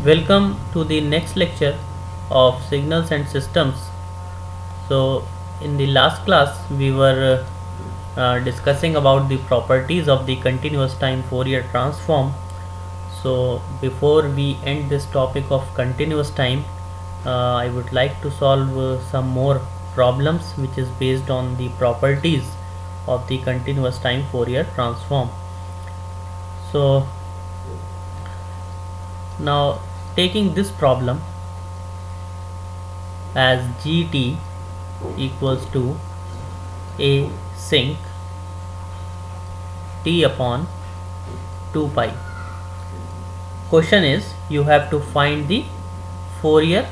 Welcome to the next lecture of signals and systems. So, in the last class, we were discussing about the properties of the continuous time Fourier transform. So, before we end this topic of continuous time, I would like to solve some more problems which is based on the properties of the continuous time Fourier transform. So, now taking this problem as gt equals to a sinc t upon 2 pi. Question is, you have to find the Fourier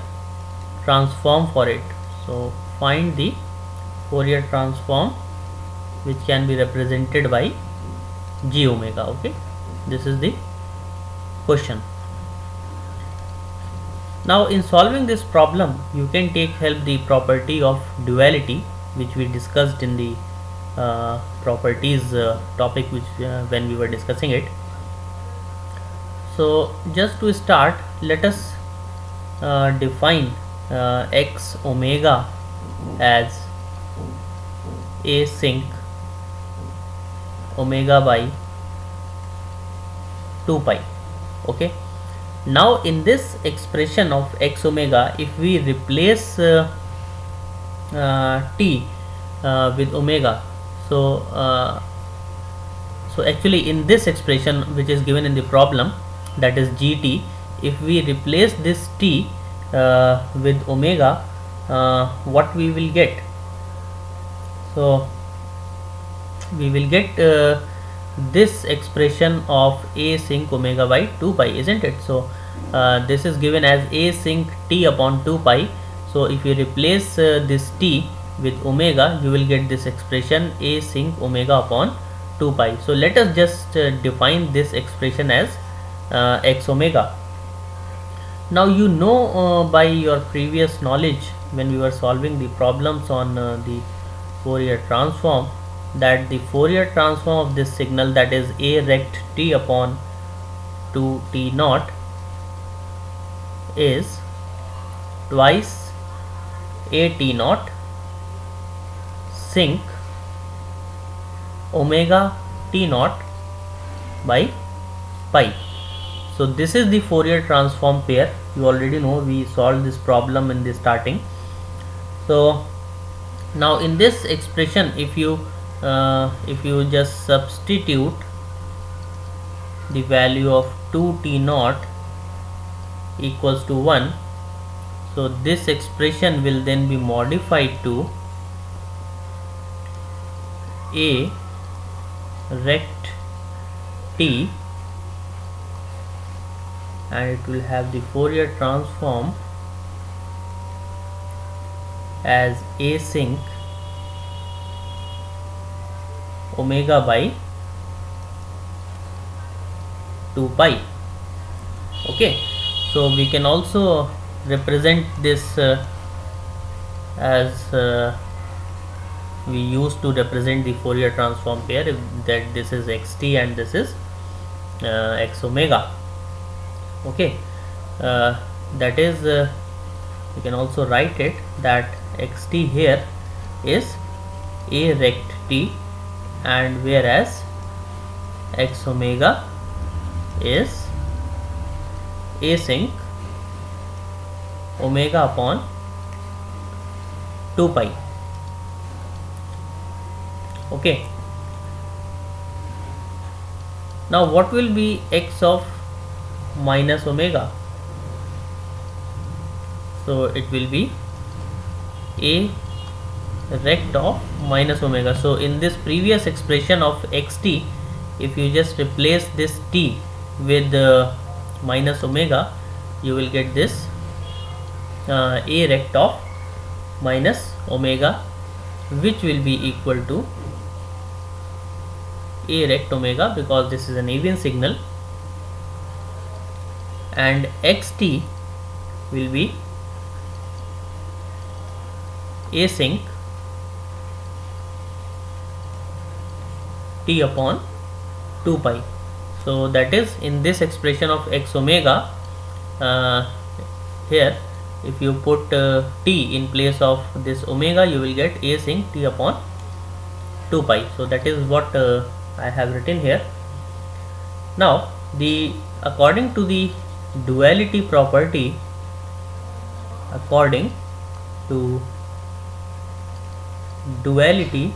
transform for it. So find the Fourier transform which can be represented by g omega. Okay, this is the question. Now in solving this problem, you can take help the property of duality which we discussed in the properties topic which when we were discussing it. So just to start, let us define x omega as a sinc omega by 2 pi. Okay, now in this expression of x omega, if we replace t with omega, so actually in this expression which is given in the problem, that is gt, if we replace this t with omega, what we will get? So we will get this expression of a sinc omega by 2 pi, isn't it? So this is given as a sinc t upon 2 pi. So if you replace this t with omega, you will get this expression a sinc omega upon 2 pi. So let us just define this expression as x omega. Now you know by your previous knowledge when we were solving the problems on the Fourier transform, that the Fourier transform of this signal, that is a rect t upon 2 t naught, is twice a t naught sinc omega t naught by pi. So this is the Fourier transform pair. You already know, we solved this problem in the starting. So now in this expression, if you just substitute the value of 2 t naught equals to 1, so this expression will then be modified to a rect t, and it will have the Fourier transform as a sinc omega by 2 pi. Okay, so we can also represent this as we used to represent the Fourier transform pair, that this is xt and this is x omega. Okay, that is you can also write it that xt here is a rect t, and whereas x omega is a sinc omega upon 2 pi. Okay, now what will be x of minus omega? So it will be a rect of minus omega. So in this previous expression of xt, if you just replace this t with minus omega, you will get this a rect of minus omega, which will be equal to a rect omega, because this is an avian signal, and xt will be a sinc t upon 2 pi. So that is, in this expression of x omega, uh, here if you put t in place of this omega, you will get a sinc t upon 2 pi. So that is what I have written here. Now according to the duality property, according to duality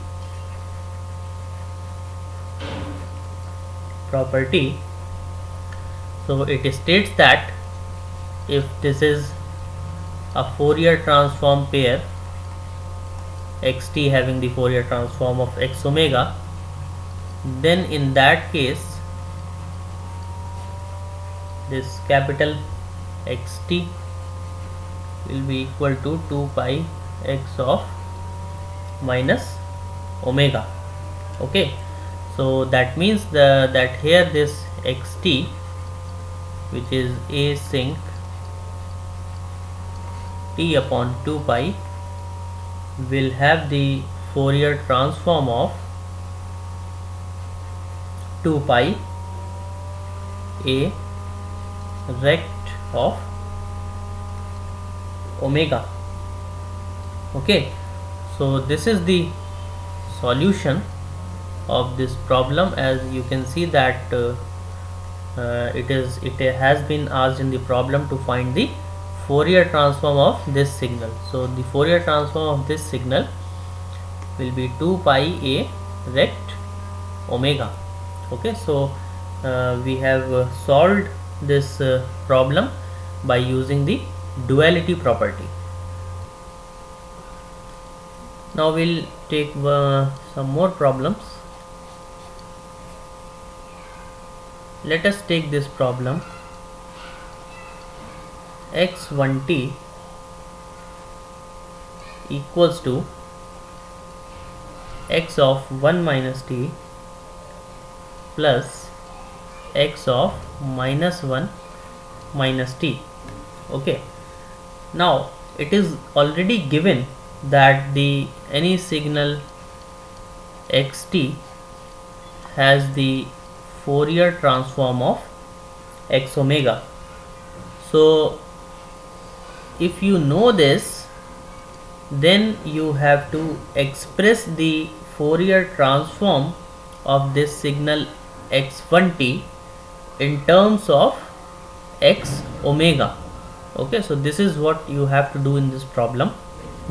property, so it states that if this is a Fourier transform pair, xt having the Fourier transform of x omega, then in that case this capital xt will be equal to 2 pi x of minus omega. Okay, so that means that here this xt, which is a sinc t upon 2 pi, will have the Fourier transform of 2 pi a rect of omega. Okay, so this is the solution of this problem. As you can see that it has been asked in the problem to find the Fourier transform of this signal. So the Fourier transform of this signal will be 2 pi a rect omega. Okay, so we have solved this problem by using the duality property. Now we'll take some more problems. Let us take this problem. x1t equals to x of 1 minus t plus x of minus 1 minus t. Okay, now it is already given that the any signal xt has the Fourier transform of x omega. So if you know this, then you have to express the Fourier transform of this signal x1t in terms of x omega. Okay, so this is what you have to do in this problem,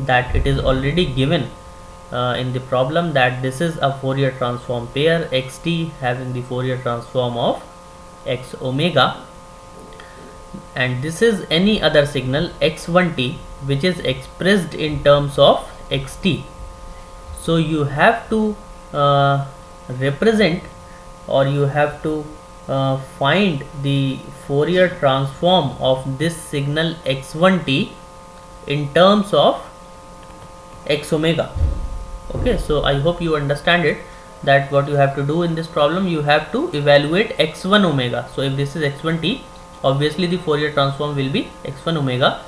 that it is already given in the problem that this is a Fourier transform pair, xt having the Fourier transform of x omega, and this is any other signal x1t which is expressed in terms of xt. So you have to represent, or you have to find the Fourier transform of this signal x1t in terms of x omega. Okay, so I hope you understand it, that what you have to do in this problem, you have to evaluate x1 omega. So if this is x1t, obviously the Fourier transform will be x1 omega.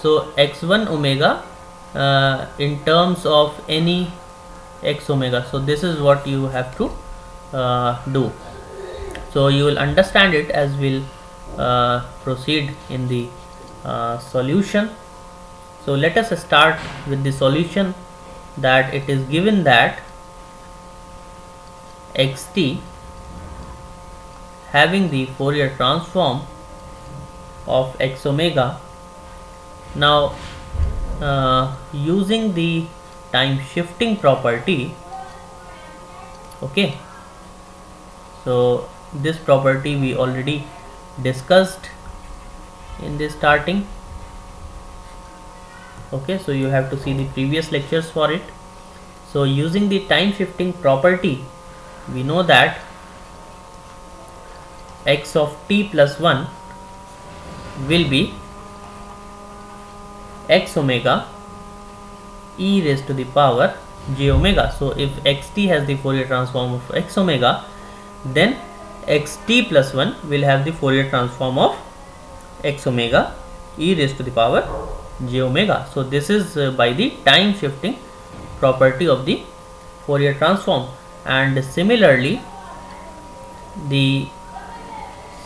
So x1 omega in terms of any x omega. So this is what you have to do. So you will understand it as we'll proceed in the solution. So let us start with the solution, that it is given that xt having the Fourier transform of x omega. Now using the time shifting property, okay, so this property we already discussed in the starting. Okay, so you have to see the previous lectures for it. So using the time shifting property, we know that x of t plus 1 will be x omega e raised to the power j omega. So if xt has the Fourier transform of x omega, then xt plus 1 will have the Fourier transform of x omega e raised to the power j omega. So this is by the time shifting property of the Fourier transform. And similarly, the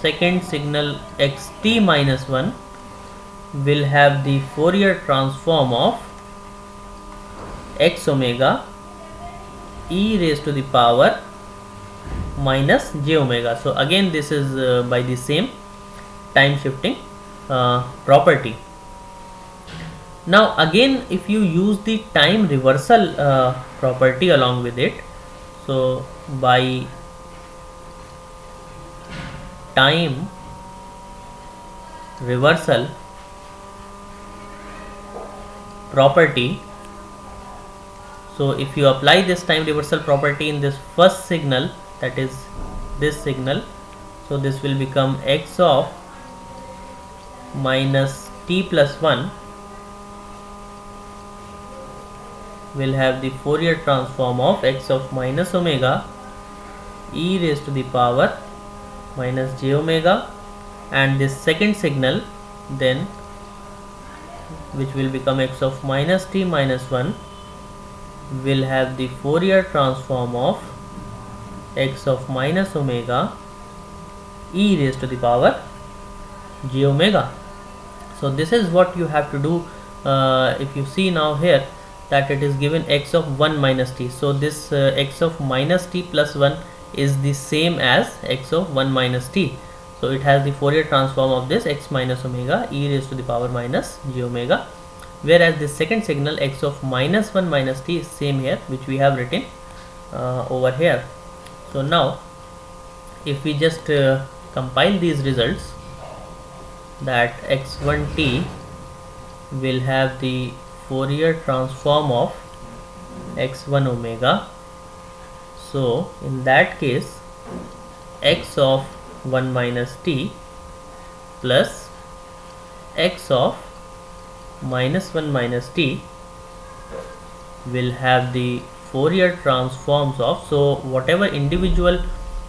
second signal xt minus 1 will have the Fourier transform of x omega e raised to the power minus j omega. So again this is by the same time shifting property. Now again if you use the time reversal property along with it, so by time reversal property, so if you apply this time reversal property in this first signal, that is this signal, so this will become x of minus t plus 1 will have the Fourier transform of x of minus omega e raised to the power minus j omega, and this second signal then, which will become x of minus t minus 1, will have the Fourier transform of x of minus omega e raised to the power j omega. So this is what you have to do. If you see now here that it is given x of 1 minus t, so this x of minus t plus 1 is the same as x of 1 minus t, so it has the Fourier transform of this x minus omega e raised to the power minus j omega, whereas the second signal x of minus 1 minus t is same here, which we have written over here. So now if we just compile these results, that x1t will have the Fourier transform of x1 omega, so in that case x of 1 minus t plus x of minus 1 minus t will have the Fourier transforms of, so whatever individual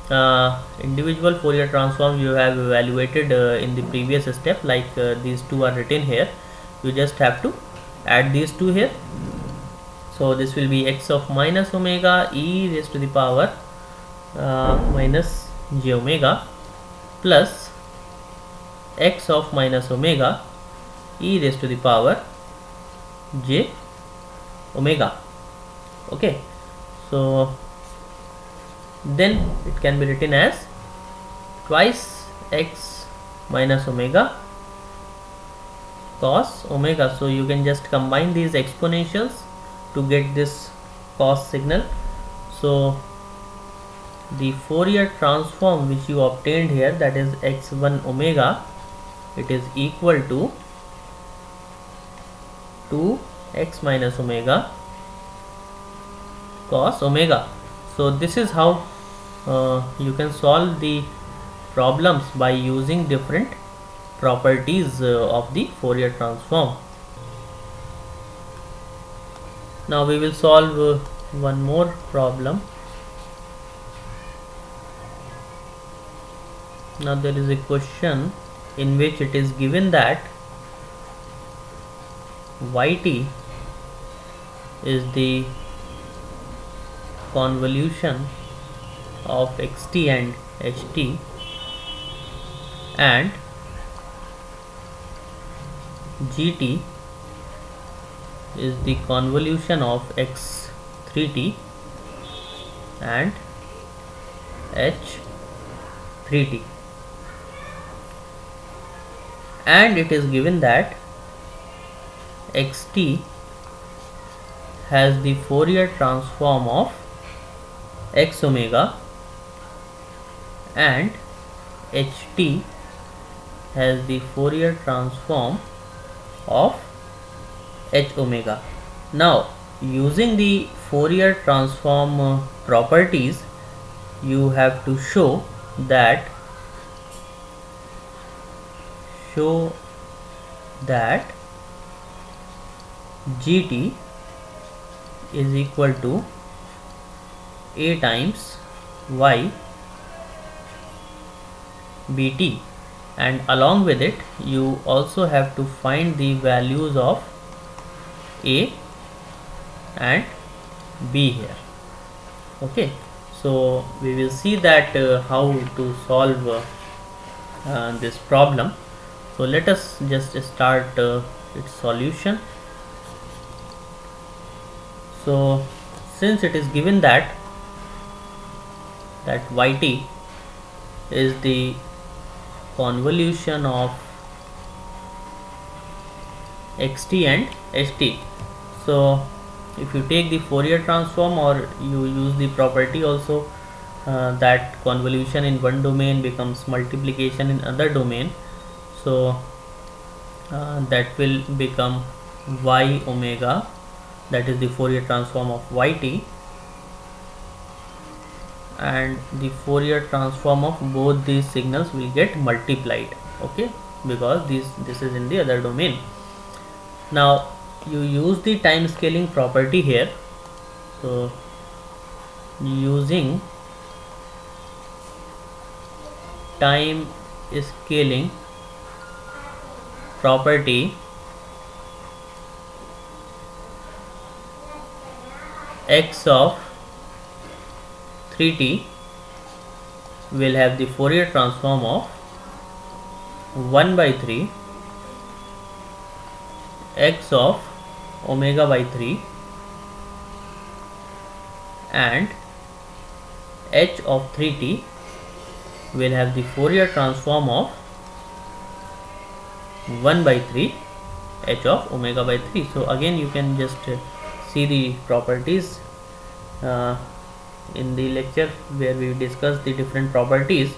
Fourier transforms you have evaluated in the previous step, like these two are written here, you just have to add these two here. So this will be x of minus omega e raised to the power minus j omega plus x of minus omega e raised to the power j omega. Okay, so then it can be written as twice x minus omega cos omega. So you can just combine these exponentials to get this cos signal. So the Fourier transform which you obtained here, that is x1 omega, it is equal to 2x minus omega cos omega. So this is how you can solve the problems by using different properties of the Fourier transform. Now we will solve one more problem. Now there is a question in which it is given that yt is the convolution of xt and ht, and gt is the convolution of x3t and h3t, and it is given that xt has the Fourier transform of x omega and ht has the Fourier transform of h omega. Now using the Fourier transform properties, you have to show that gt is equal to a times y bt, and along with it you also have to find the values of a and b here. Okay, so we will see that how to solve this problem. So let us just start its solution. So since it is given that yt is the convolution of xt and ht, so if you take the Fourier transform or you use the property also that convolution in one domain becomes multiplication in other domain, so that will become y omega, that is the Fourier transform of yt, and the Fourier transform of both these signals will get multiplied, okay, because this is in the other domain. Now you use the time scaling property here. So using time scaling property, x of 3t will have the Fourier transform of 1 by 3 x of omega by 3 and h of 3t will have the Fourier transform of 1 by 3 h of omega by 3. So again you can just see the properties in the lecture where we discuss the different properties.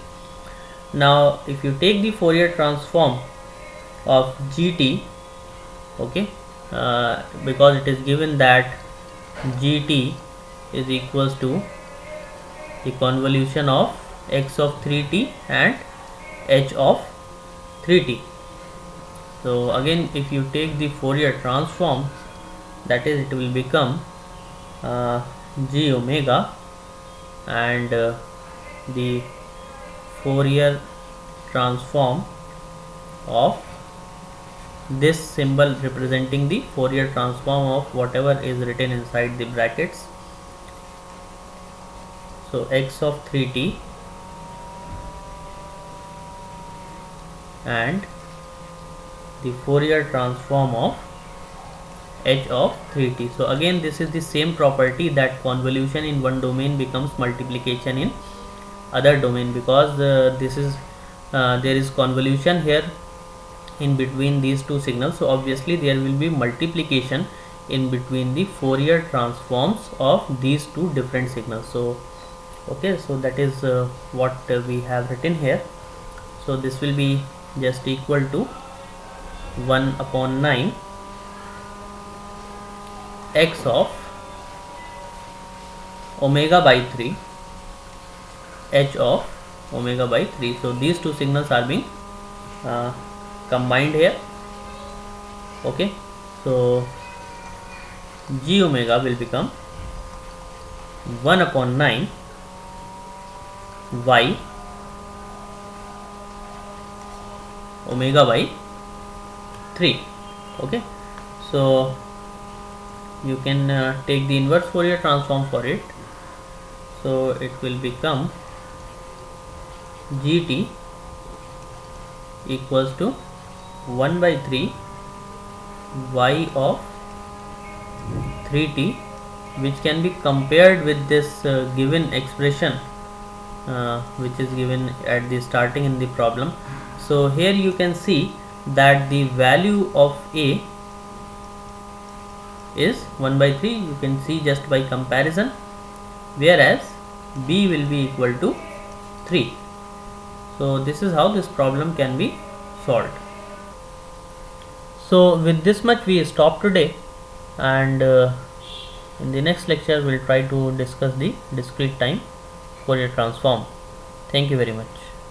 Now if you take the Fourier transform of gt, okay, because it is given that gt is equals to the convolution of x of 3t and h of 3t. So again if you take the Fourier transform, that is it will become g omega, and the Fourier transform of this symbol representing the Fourier transform of whatever is written inside the brackets. So x of 3t and the Fourier transform of h of 3t. So again this is the same property that convolution in one domain becomes multiplication in other domain, because this is there is convolution here in between these two signals, so obviously there will be multiplication in between the Fourier transforms of these two different signals. So okay, so that is what we have written here. So this will be just equal to 1 upon 9 x of omega by 3 h of omega by 3. So these two signals are being combined here, okay. So g omega will become 1 upon 9 y omega by 3, okay. So you can take the inverse Fourier transform for it. So it will become gt equals to 1 by 3 y of 3t, which can be compared with this given expression which is given at the starting in the problem. So here you can see that the value of a is 1 by 3, you can see just by comparison, whereas b will be equal to 3. So this is how this problem can be solved. So with this much we stop today, and in the next lecture we'll try to discuss the discrete time Fourier transform. Thank you very much.